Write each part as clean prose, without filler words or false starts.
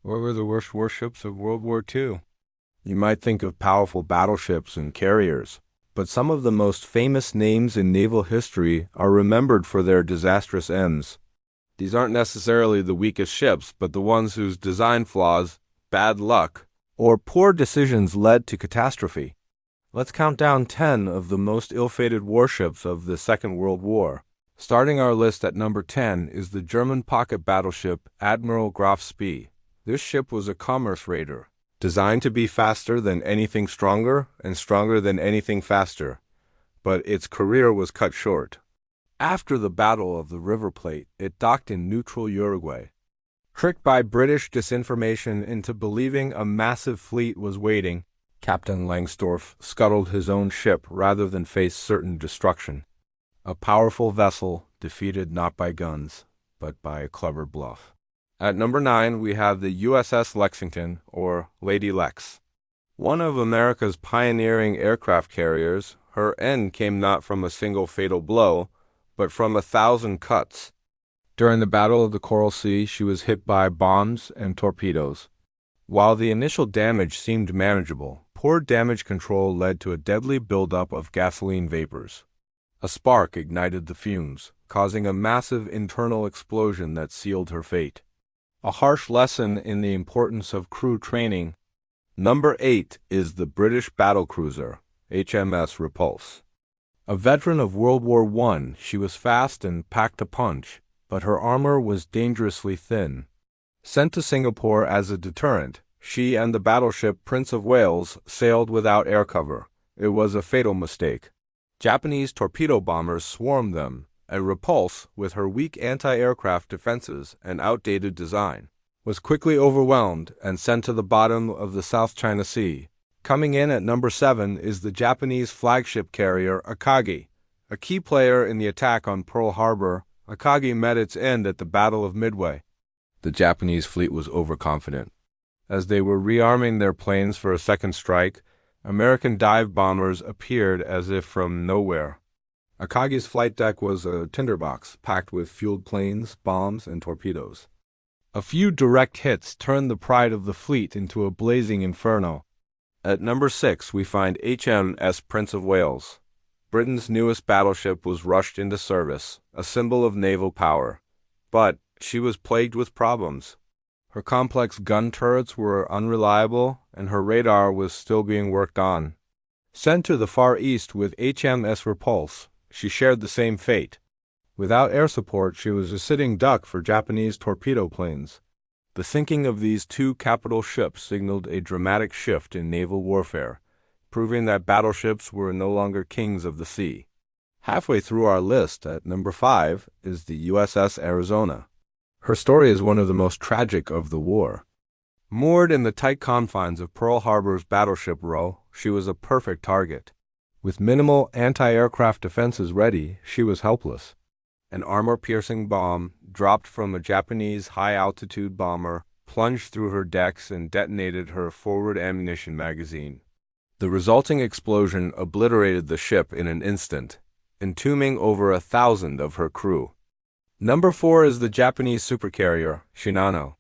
What were the worst warships of World War II? You might think of powerful battleships and carriers, but some of the most famous names in naval history are remembered for their disastrous ends. These aren't necessarily the weakest ships, but the ones whose design flaws, bad luck, or poor decisions led to catastrophe. Let's count down 10 of the most ill-fated warships of the Second World War. Starting our list at number 10 is the German pocket battleship Admiral Graf Spee. This ship was a commerce raider, designed to be faster than anything stronger and stronger than anything faster, but its career was cut short. After the Battle of the River Plate, it docked in neutral Uruguay. Tricked by British disinformation into believing a massive fleet was waiting, Captain Langsdorff scuttled his own ship rather than face certain destruction. A powerful vessel defeated not by guns, but by a clever bluff. At number 9, we have the USS Lexington, or Lady Lex. One of America's pioneering aircraft carriers, her end came not from a single fatal blow, but from 1,000 cuts. During the Battle of the Coral Sea, she was hit by bombs and torpedoes. While the initial damage seemed manageable, poor damage control led to a deadly buildup of gasoline vapors. A spark ignited the fumes, causing a massive internal explosion that sealed her fate. A harsh lesson in the importance of crew training. Number 8 is the British battlecruiser, HMS Repulse. A veteran of World War I, she was fast and packed a punch, but her armor was dangerously thin. Sent to Singapore as a deterrent, she and the battleship Prince of Wales sailed without air cover. It was a fatal mistake. Japanese torpedo bombers swarmed them. A Repulse, with her weak anti-aircraft defenses and outdated design, was quickly overwhelmed and sent to the bottom of the South China Sea. Coming in at number 7 is the Japanese flagship carrier Akagi. A key player in the attack on Pearl Harbor, Akagi met its end at the Battle of Midway. The Japanese fleet was overconfident. As they were rearming their planes for a second strike, American dive bombers appeared as if from nowhere. Akagi's flight deck was a tinderbox packed with fueled planes, bombs, and torpedoes. A few direct hits turned the pride of the fleet into a blazing inferno. At number 6, we find HMS Prince of Wales. Britain's newest battleship was rushed into service, a symbol of naval power. But she was plagued with problems. Her complex gun turrets were unreliable, and her radar was still being worked on. Sent to the Far East with HMS Repulse, she shared the same fate. Without air support, she was a sitting duck for Japanese torpedo planes. The sinking of these two capital ships signaled a dramatic shift in naval warfare, proving that battleships were no longer kings of the sea. Halfway through our list, at number 5, is the USS Arizona. Her story is one of the most tragic of the war. Moored in the tight confines of Pearl Harbor's battleship row, she was a perfect target. With minimal anti-aircraft defenses ready, she was helpless. An armor-piercing bomb, dropped from a Japanese high-altitude bomber, plunged through her decks and detonated her forward ammunition magazine. The resulting explosion obliterated the ship in an instant, entombing over 1,000 of her crew. Number 4 is the Japanese supercarrier, Shinano.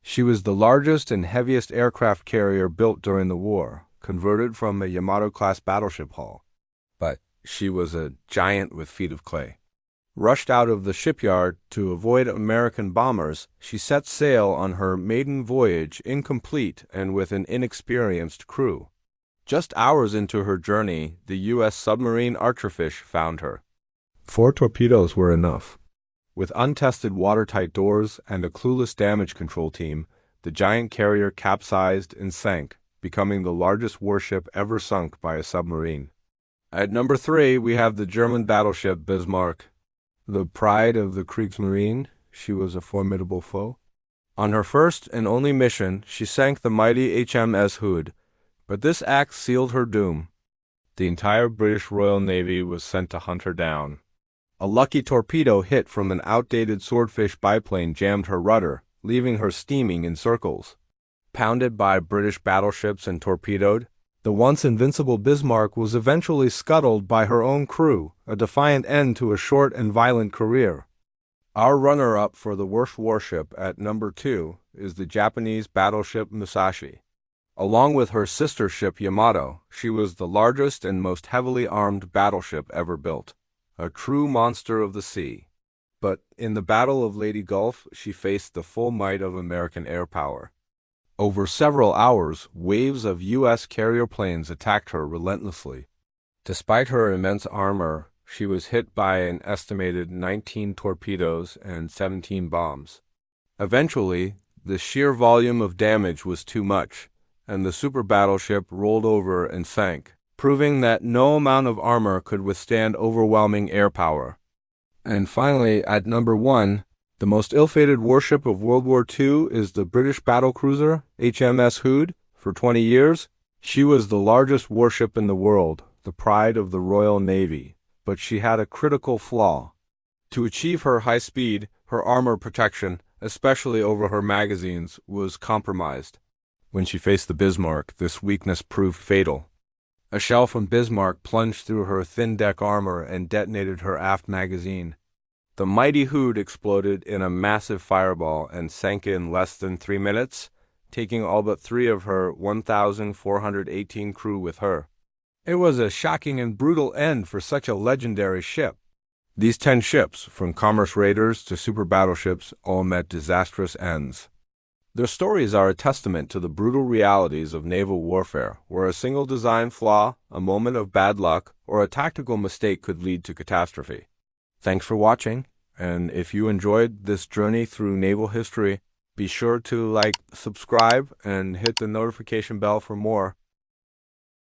She was the largest and heaviest aircraft carrier built during the war, converted from a Yamato-class battleship hull. But she was a giant with feet of clay. Rushed out of the shipyard to avoid American bombers, she set sail on her maiden voyage incomplete and with an inexperienced crew. Just hours into her journey, the U.S. submarine Archerfish found her. 4 torpedoes were enough. With untested watertight doors and a clueless damage control team, the giant carrier capsized and sank, becoming the largest warship ever sunk by a submarine. At number 3, we have the German battleship Bismarck. The pride of the Kriegsmarine, she was a formidable foe. On her first and only mission, she sank the mighty HMS Hood, but this act sealed her doom. The entire British Royal Navy was sent to hunt her down. A lucky torpedo hit from an outdated Swordfish biplane jammed her rudder, leaving her steaming in circles. Pounded by British battleships and torpedoed, the once invincible Bismarck was eventually scuttled by her own crew, a defiant end to a short and violent career. Our runner-up for the worst warship at number 2 is the Japanese battleship Musashi. Along with her sister ship Yamato, she was the largest and most heavily armed battleship ever built, a true monster of the sea. But in the Battle of Leyte Gulf, she faced the full might of American air power. Over several hours, waves of U.S. carrier planes attacked her relentlessly. Despite her immense armor, she was hit by an estimated 19 torpedoes and 17 bombs. Eventually, the sheer volume of damage was too much, and the super battleship rolled over and sank, proving that no amount of armor could withstand overwhelming air power. And finally, at number 1, the most ill-fated warship of World War II is the British battlecruiser HMS Hood. For 20 years, she was the largest warship in the world, the pride of the Royal Navy. But she had a critical flaw. To achieve her high speed, her armor protection, especially over her magazines, was compromised. When she faced the Bismarck, this weakness proved fatal. A shell from Bismarck plunged through her thin deck armor and detonated her aft magazine. The mighty Hood exploded in a massive fireball and sank in less than 3 minutes, taking all but 3 of her 1,418 crew with her. It was a shocking and brutal end for such a legendary ship. These 10 ships, from commerce raiders to super battleships, all met disastrous ends. Their stories are a testament to the brutal realities of naval warfare, where a single design flaw, a moment of bad luck, or a tactical mistake could lead to catastrophe. Thanks for watching, and if you enjoyed this journey through naval history, be sure to like, subscribe, and hit the notification bell for more.